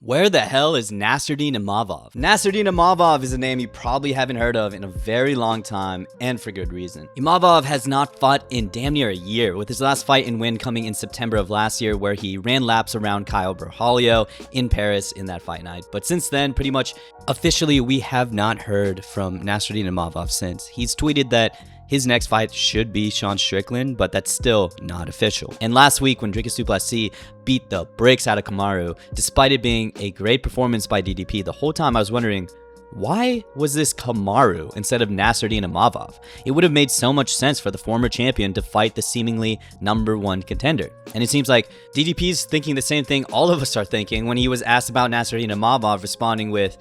Where the hell is Nassourdine Imavov? Nassourdine Imavov is a name you probably haven't heard of in a very long time, and for good reason. Imavov has not fought in damn near a year, with his last fight and win coming in September of last year, where he ran laps around Kyle Berhalio in Paris in that fight night. But since then, pretty much officially, we have not heard from Nassourdine Imavov since. He's tweeted that his next fight should be Sean Strickland, but that's still not official. And last week, when Dricus du Plessis beat the brakes out of Kamaru, despite it being a great performance by DDP, the whole time I was wondering, why was this Kamaru instead of Nassourdine Imavov? It would have made so much sense for the former champion to fight the seemingly #1 contender. And it seems like DDP's thinking the same thing all of us are thinking when he was asked about Nassourdine Imavov, responding with,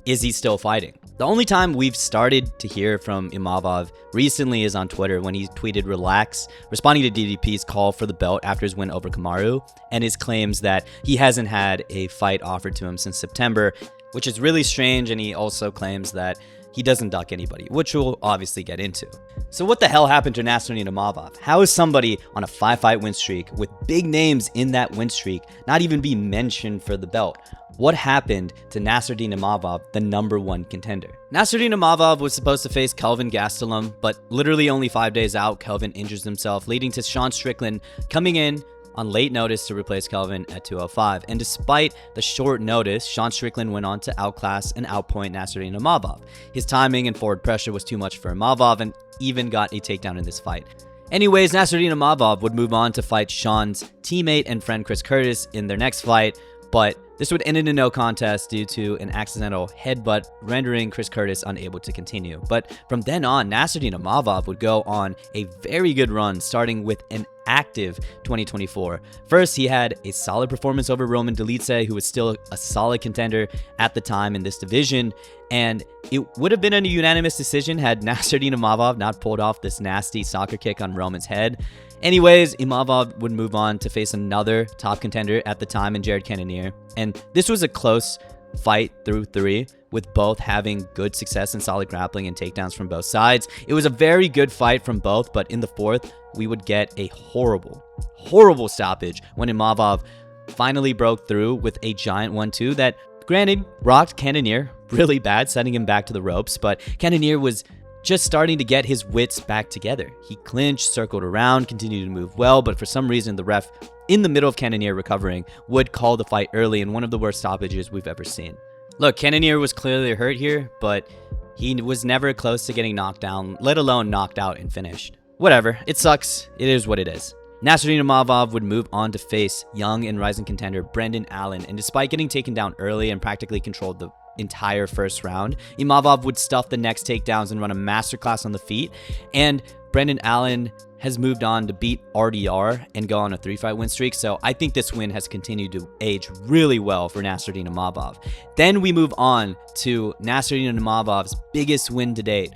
is he still fighting? The only time we've started to hear from Imavov recently is on Twitter when he tweeted relax, responding to DDP's call for the belt after his win over Kamaru and his claims that he hasn't had a fight offered to him since September, which is really strange, and he also claims that he doesn't duck anybody, which we'll obviously get into. So what the hell happened to Nassourdine Imavov? How is somebody on a 5-fight win streak with big names in that win streak not even be mentioned for the belt? What happened to Nassourdine Imavov, the #1 contender? Nassourdine Imavov was supposed to face Kelvin Gastelum, but literally only 5 days out, Kelvin injures himself, leading to Sean Strickland coming in on late notice to replace Kelvin at 205. And despite the short notice, Sean Strickland went on to outclass and outpoint Nassourdine Imavov. His timing and forward pressure was too much for Imavov and even got a takedown in this fight. Anyways, Nassourdine Imavov would move on to fight Sean's teammate and friend Chris Curtis in their next fight, but this would end in a no contest due to an accidental headbutt, rendering Chris Curtis unable to continue. But from then on, Nassourdine Imavov would go on a very good run, starting with an active 2024. First, he had a solid performance over Roman Dolidze, who was still a solid contender at the time in this division, and it would have been a unanimous decision had Nassourdine Imavov not pulled off this nasty soccer kick on Roman's head. Anyways, Imavov would move on to face another top contender at the time in Jared Cannonier, and this was a close fight through 3, with both having good success and solid grappling and takedowns from both sides. It was a very good fight from both, but in the 4th, we would get a horrible stoppage when Imavov finally broke through with a giant 1-2 that, granted, rocked Cannonier really bad, sending him back to the ropes, but Cannonier was just starting to get his wits back together. He clinched, circled around, continued to move well, but for some reason the ref, in the middle of Cannonier recovering, would call the fight early in one of the worst stoppages we've ever seen. Look, Cannonier was clearly hurt here, but he was never close to getting knocked down, let alone knocked out and finished. Whatever, it sucks, it is what it is. Nassourdine Imavov would move on to face young and rising contender Brendan Allen, and despite getting taken down early and practically controlled the entire first round, Imavov would stuff the next takedowns and run a masterclass on the feet, and Brendan Allen has moved on to beat RDR and go on a 3-fight win streak, so I think this win has continued to age really well for Nassourdine Imavov. Then we move on to Nassourdine Imavov's biggest win to date,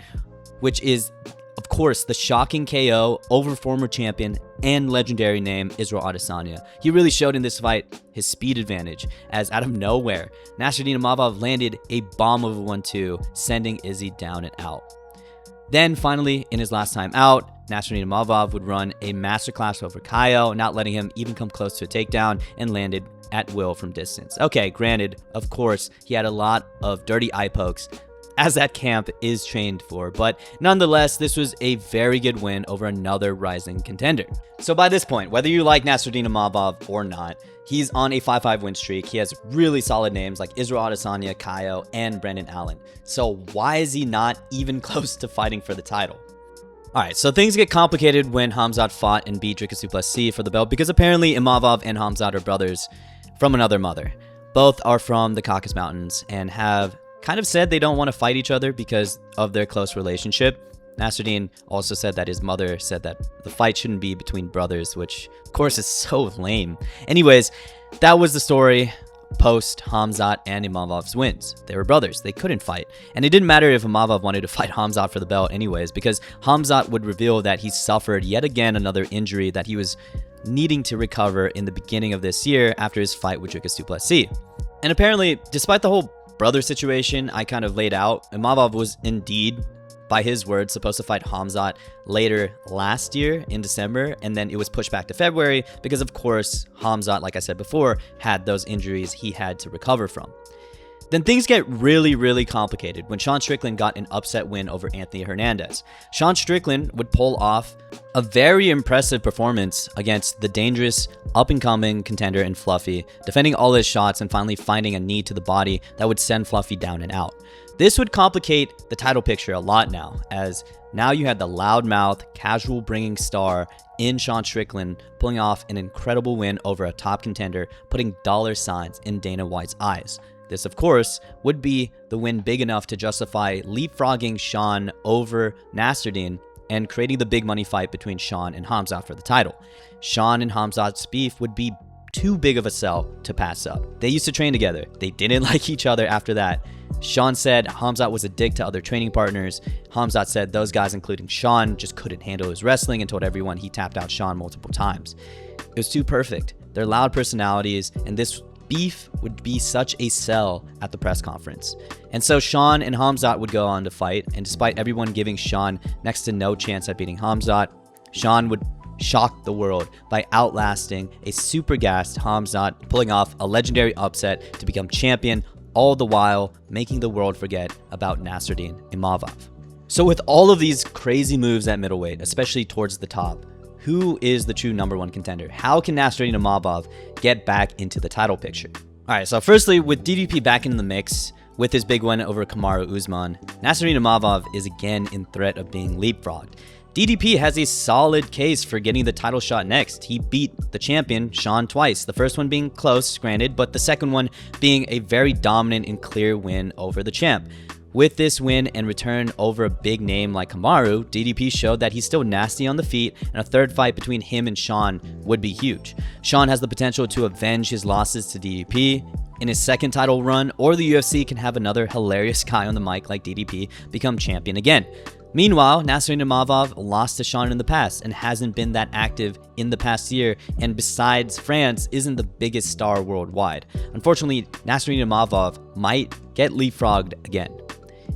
which is, of course, the shocking KO over former champion and legendary name Israel Adesanya. He really showed in this fight his speed advantage, as out of nowhere, Nassourdine Imavov landed a bomb of a 1-2, sending Izzy down and out. Then finally, in his last time out, Nassourdine Imavov would run a masterclass over Kyle, not letting him even come close to a takedown, and landed at will from distance. Okay, granted, of course, he had a lot of dirty eye pokes, as that camp is trained for, but nonetheless, this was a very good win over another rising contender. So by this point, whether you like Nassourdine Imavov or not, he's on a 5-5 win streak. He has really solid names like Israel Adesanya, Kaio, and Brendan Allen. So why is he not even close to fighting for the title? Alright, so things get complicated when Khamzat fought and beat Dricus du Plessis for the belt, because apparently Imavov and Khamzat are brothers from another mother. Both are from the Caucasus Mountains and have kind of said they don't want to fight each other because of their close relationship. Nassourdine also said that his mother said that the fight shouldn't be between brothers, which of course is so lame. Anyways, that was the story post Khamzat and Imavov's wins. They were brothers, they couldn't fight. And it didn't matter if Imavov wanted to fight Khamzat for the belt anyways, because Khamzat would reveal that he suffered yet again another injury that he was needing to recover in the beginning of this year after his fight with Dricus du Plessis. And apparently, despite the whole brother situation I kind of laid out, Imavov was indeed by his words, supposed to fight Khamzat later last year in December, and then it was pushed back to February because, of course, Khamzat, like I said before, had those injuries he had to recover from. Then things get really, really complicated when Sean Strickland got an upset win over Anthony Hernandez. Sean Strickland would pull off a very impressive performance against the dangerous up-and-coming contender in Fluffy, defending all his shots and finally finding a knee to the body that would send Fluffy down and out. This would complicate the title picture a lot now, as now you had the loudmouth, casual-bringing star in Sean Strickland pulling off an incredible win over a top contender, putting dollar signs in Dana White's eyes. This, of course, would be the win big enough to justify leapfrogging Sean over Nassourdine and creating the big money fight between Sean and Khamzat for the title. Sean and Khamzat's beef would be too big of a sell to pass up. They used to train together. They didn't like each other after that. Sean said Khamzat was a dick to other training partners. Khamzat said those guys, including Sean, just couldn't handle his wrestling and told everyone he tapped out Sean multiple times. It was too perfect. Their loud personalities, and this beef would be such a sell at the press conference. And so Sean and Khamzat would go on to fight, and despite everyone giving Sean next to no chance at beating Khamzat, Sean would shock the world by outlasting a super gassed Khamzat, pulling off a legendary upset to become champion, all the while making the world forget about Nassourdine Imavov. So with all of these crazy moves at middleweight, especially towards the top, who is the true number one contender? How can Nassourdine Imavov get back into the title picture? All right, so firstly, with DDP back in the mix with his big win over Kamaru Usman, Nassourdine Imavov is again in threat of being leapfrogged. DDP has a solid case for getting the title shot next. He beat the champion, Sean, twice. The first one being close, granted, but the second one being a very dominant and clear win over the champ. With this win and return over a big name like Kamaru, DDP showed that he's still nasty on the feet, and a third fight between him and Sean would be huge. Sean has the potential to avenge his losses to DDP in his second title run, or the UFC can have another hilarious guy on the mic like DDP become champion again. Meanwhile, Nassourdine Imavov lost to Sean in the past and hasn't been that active in the past year, and besides France, isn't the biggest star worldwide. Unfortunately, Nassourdine Imavov might get leapfrogged again.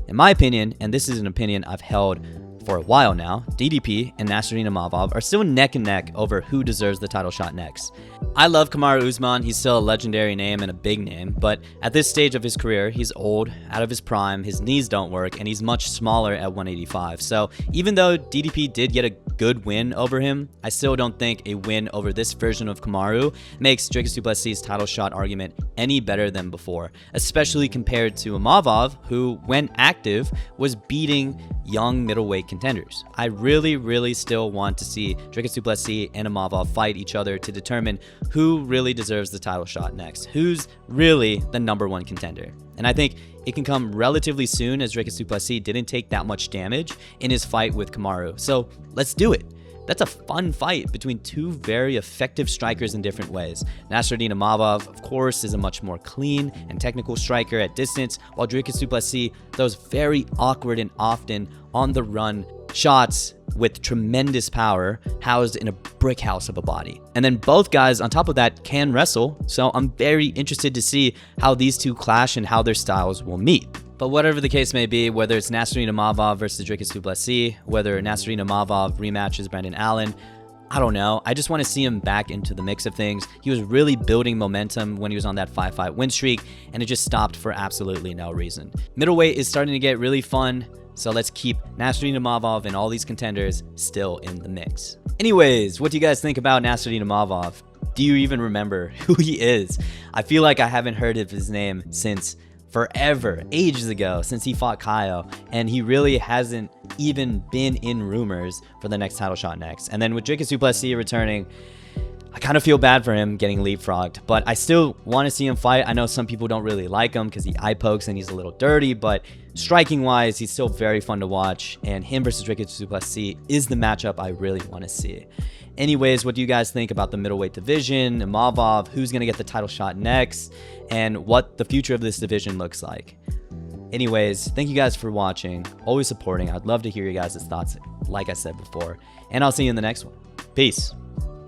In my opinion, and this is an opinion I've held for a while now, DDP and Nassourdine Imavov are still neck and neck over who deserves the title shot next. I love Kamaru Usman, he's still a legendary name and a big name, but at this stage of his career, he's old, out of his prime, his knees don't work, and he's much smaller at 185. So even though DDP did get a good win over him, I still don't think a win over this version of Kamaru makes Dricus du Plessis' title shot argument any better than before, especially compared to Imavov, who, when active, was beating young middleweight contenders. I really still want to see Dricus du Plessis and Imavov fight each other to determine who really deserves the title shot next, who's really the number one contender. And I think it can come relatively soon, as Dricus du Plessis didn't take that much damage in his fight with Kamaru. So let's do it. That's a fun fight between two very effective strikers in different ways. Nassourdine Imavov, of course, is a much more clean and technical striker at distance, while Dricus du Plessis throws very awkward and often on-the-run shots with tremendous power housed in a brick house of a body. And then both guys, on top of that, can wrestle, so I'm very interested to see how these two clash and how their styles will meet. But whatever the case may be, whether it's Nassourdine Imavov versus Dricus du Plessis, whether Nassourdine Imavov rematches Brendan Allen, I don't know. I just want to see him back into the mix of things. He was really building momentum when he was on that 5-fight win streak, and it just stopped for absolutely no reason. Middleweight is starting to get really fun, so let's keep Nassourdine Imavov and all these contenders still in the mix. Anyways, what do you guys think about Nassourdine Imavov? Do you even remember who he is? I feel like I haven't heard of his name since forever, ages ago, since he fought Kyle, and he really hasn't even been in rumors for the next title shot next. And then with Dricus du Plessis returning, I kind of feel bad for him getting leapfrogged, but I still want to see him fight. I know some people don't really like him because he eye pokes and he's a little dirty, but striking wise, he's still very fun to watch, and him versus Dricus du Plessis is the matchup I really want to see. Anyways, what do you guys think about the middleweight division, Imavov, who's going to get the title shot next, and what the future of this division looks like? Anyways, thank you guys for watching, always supporting. I'd love to hear you guys' thoughts, like I said before, and I'll see you in the next one. Peace.